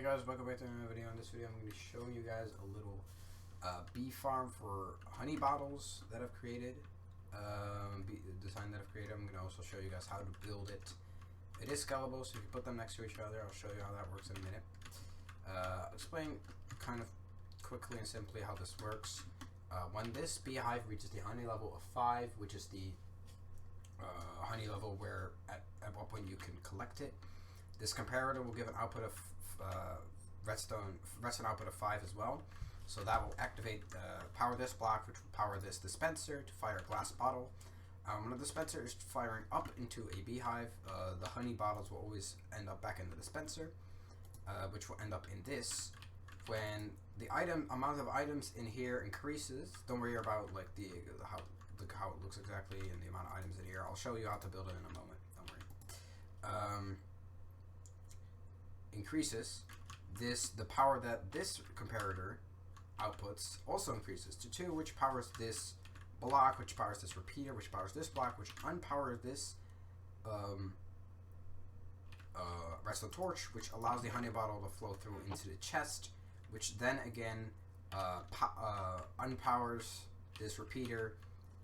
Hey guys, welcome back to another video. In this video I'm going to be showing you guys a little bee farm for honey bottles that I've created, design that I've created. I'm going to also show you guys how to build it. It is scalable, so you can put them next to each other. I'll show you how that works in a minute. I'll explain kind of quickly and simply how this works. When this beehive reaches the honey level of 5, which is the honey level where at what point you can collect it, this comparator will give an output of redstone output of 5 as well. So that will activate power this block, which will power this dispenser to fire a glass bottle. When the dispenser is firing up into a beehive, the honey bottles will always end up back in the dispenser, which will end up in this. When the amount of items in here increases, don't worry about like how it looks exactly and the amount of items in here. I'll show you how to build it in a moment. Don't worry. Increases, the power that this comparator outputs also increases to 2, which powers this block, which powers this repeater, which powers this block, which unpowers this redstone torch, which allows the honey bottle to flow through into the chest, which then again unpowers this repeater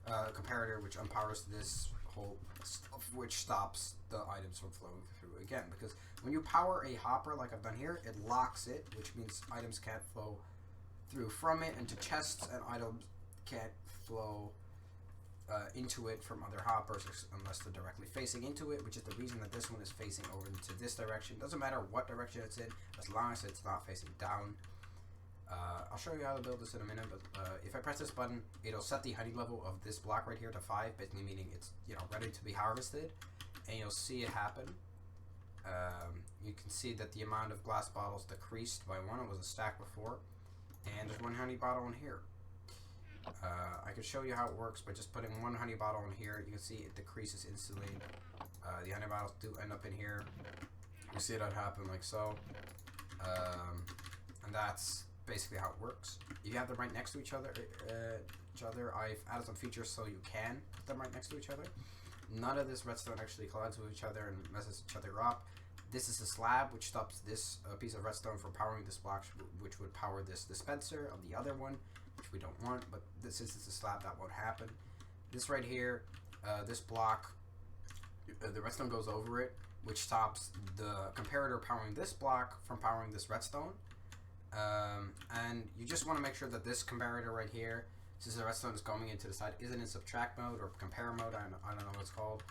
comparator, which unpowers this whole stuff, which stops the items from flowing through again. Because when you power a hopper like I've done here, it locks it, which means items can't flow through from it into chests, and items can't flow into it from other hoppers unless they're directly facing into it, which is the reason that this one is facing over into this direction. Doesn't matter what direction it's in, as long as it's not facing down. I'll show you how to build this in a minute, but if I press this button, it'll set the honey level of this block right here to 5, basically meaning it's ready to be harvested, and you'll see it happen. You can see that the amount of glass bottles decreased by 1. It was a stack before, and there's 1 honey bottle in here. I can show you how it works by just putting 1 honey bottle in here. You can see it decreases instantly. The honey bottles do end up in here. You see that happen like so, and that's basically how it works. If you have them right next to each other, I've added some features so you can put them right next to each other. None of this redstone actually collides with each other and messes each other up. This is a slab which stops this piece of redstone from powering this block, which would power this dispenser of the other one, which we don't want, but since it's a slab, that won't happen. This right here, this block, the redstone goes over it, which stops the comparator powering this block from powering this redstone. And you just want to make sure that this comparator right here, since the redstone is going into the side, isn't in subtract mode or compare mode. I don't know what it's called.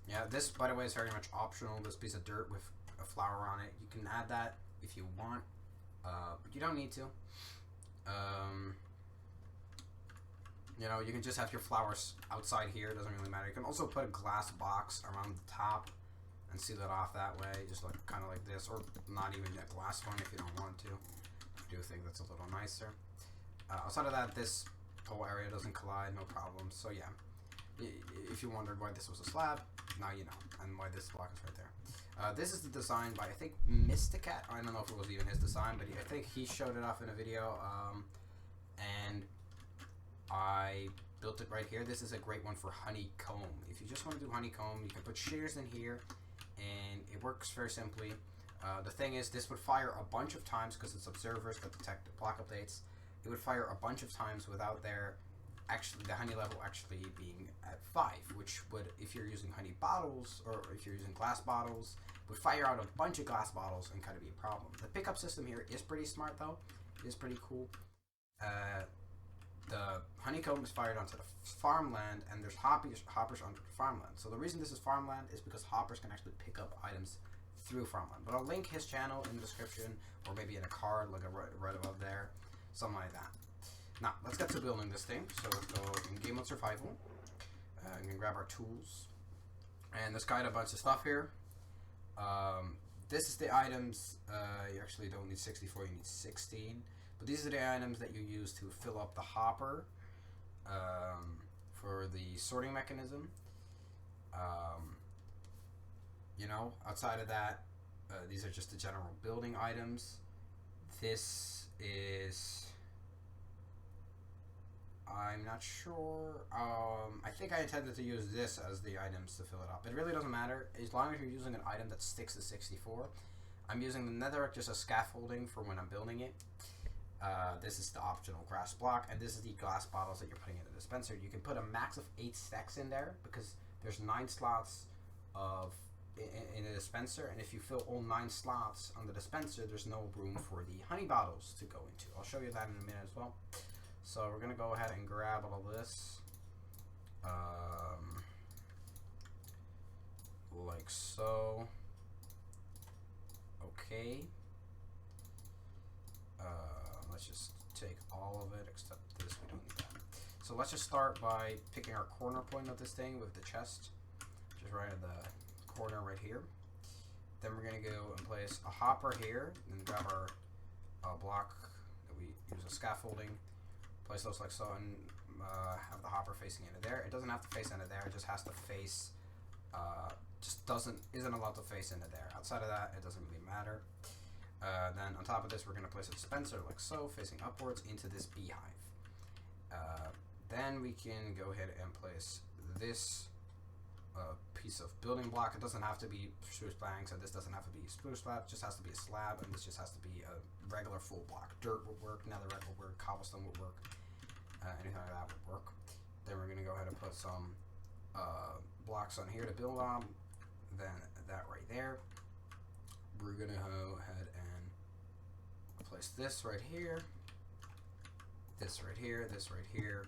Yeah, this, by the way, is very much optional. This piece of dirt with a flower on it, you can add that if you want, but you don't need to. You can just have your flowers outside here. It doesn't really matter. You can also put a glass box around the top and seal it off that way, just like kind of like this, or not even a glass one if you don't want to. I do think that's a little nicer. Outside of that, this whole area doesn't collide, no problem. So yeah, if you wondered why this was a slab, now you know, and why this block is right there. This is the design by, I think, Mysticat. I don't know if it was even his design, but I think he showed it off in a video, and I built it right here. This is a great one for honeycomb. If you just want to do honeycomb, you can put shears in here, and it works very simply. The thing is, this would fire a bunch of times because it's observers that detect the block updates. It would fire a bunch of times without the honey level actually being at 5, which would, if you're using honey bottles or if you're using glass bottles, would fire out a bunch of glass bottles and kind of be a problem. The pickup system here is pretty smart though. It is pretty cool. The honeycomb is fired onto the farmland, and there's hoppers onto the farmland. So the reason this is farmland is because hoppers can actually pick up items through farmland. But I'll link his channel in the description, or maybe in a card, like right above there, something like that. Now, let's get to building this thing. So let's go in game mode survival. We can grab our tools. And there's kind of a bunch of stuff here. This is the items. You actually don't need 64, you need 16. But these are the items that you use to fill up the hopper for the sorting mechanism. Outside of that, these are just the general building items. This is, I'm not sure. I think I intended to use this as the items to fill it up. It really doesn't matter as long as you're using an item that sticks to 64. I'm using the netherrack just as scaffolding for when I'm building it. This is the optional grass block, and this is the glass bottles that you're putting in the dispenser. You can put a max of 8 stacks in there because there's 9 slots of in a dispenser, and if you fill all 9 slots on the dispenser, there's no room for the honey bottles to go into. I'll show you that in a minute as well. So we're gonna go ahead and grab all of this, like so. Okay. Let's just take all of it except this. We don't need that. So let's just start by picking our corner point of this thing with the chest, just right at the corner right here. Then we're gonna go and place a hopper here, and grab our block that we use as scaffolding. Place those like so, and have the hopper facing into there. It doesn't have to face into there. It just has to face. Isn't allowed to face into there. Outside of that, it doesn't really matter. Then on top of this, we're gonna place a dispenser like so, facing upwards into this beehive. Then we can go ahead and place this piece of building block. It doesn't have to be spruce planks, and this doesn't have to be spruce slab. It just has to be a slab, and this just has to be a regular full block. Dirt would work, netherrack would work, cobblestone would work, anything like that would work. Then we're gonna go ahead and put some blocks on here to build on. Then that right there. We're gonna go ahead and place this right here, this right here, this right here,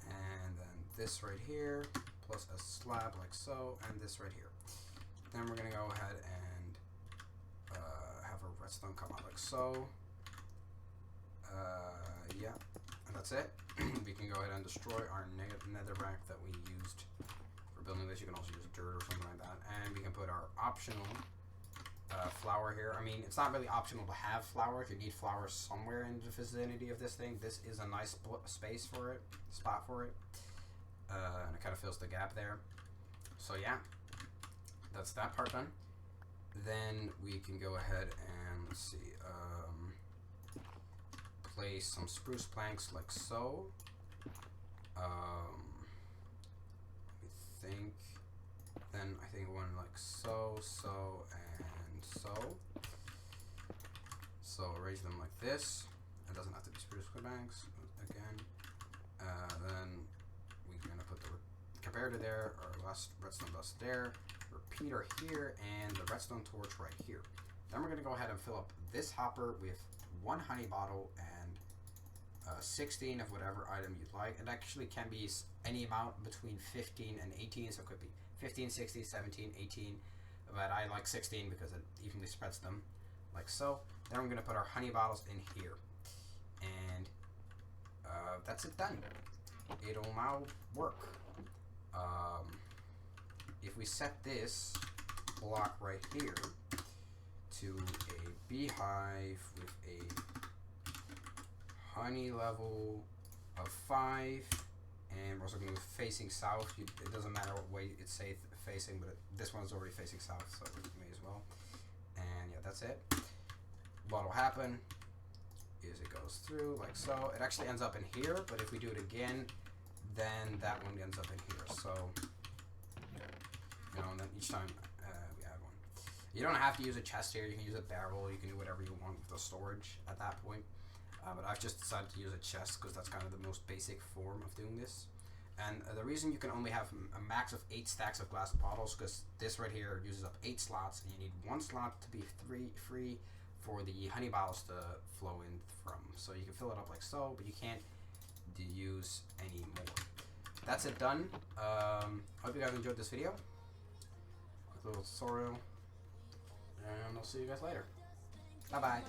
and then this right here, plus a slab like so, and this right here. Then we're gonna go ahead and have a redstone come out like so. Yeah, and that's it. We can go ahead and destroy our netherrack that we used for building this. You can also use dirt or something like that, and we can put our optional flour here. I mean, it's not really optional to have flour. If you need flour somewhere in the vicinity of this thing, this is a nice space for it, spot for it, and it kind of fills the gap there. So yeah, that's that part done. Then we can go ahead and let's see, place some spruce planks like so. Let me think. Then I think one like so, so, and so. So arrange them like this. It doesn't have to be spruce planks again. Then we're gonna put the comparator there, our last redstone dust there, repeater here, and the redstone torch right here. Then we're gonna go ahead and fill up this hopper with 1 honey bottle and 16 of whatever item you'd like. It actually can be any amount between 15 and 18, so it could be 15, 16, 17, 18, but I like 16 because it evenly spreads them like so. Then we're going to put our honey bottles in here, and that's it done. It'll now work. If we set this block right here to a beehive with a honey level of 5, and we're also going to be facing south. It doesn't matter what way it's facing, but this one's already facing south, so we may as well. And yeah, that's it. What will happen is it goes through like so. It actually ends up in here, but if we do it again, then that one ends up in here. So, you know, and then each time we add one. You don't have to use a chest here. You can use a barrel. You can do whatever you want with the storage at that point. But I've just decided to use a chest because that's kind of the most basic form of doing this. And the reason you can only have a max of 8 stacks of glass bottles, because this right here uses up 8 slots, and you need 1 slot to be free for the honey bottles to flow in from. So you can fill it up like so, but you can't use any more. That's it done. Hope you guys enjoyed this video. Quick little tutorial. And I'll see you guys later. Bye-bye.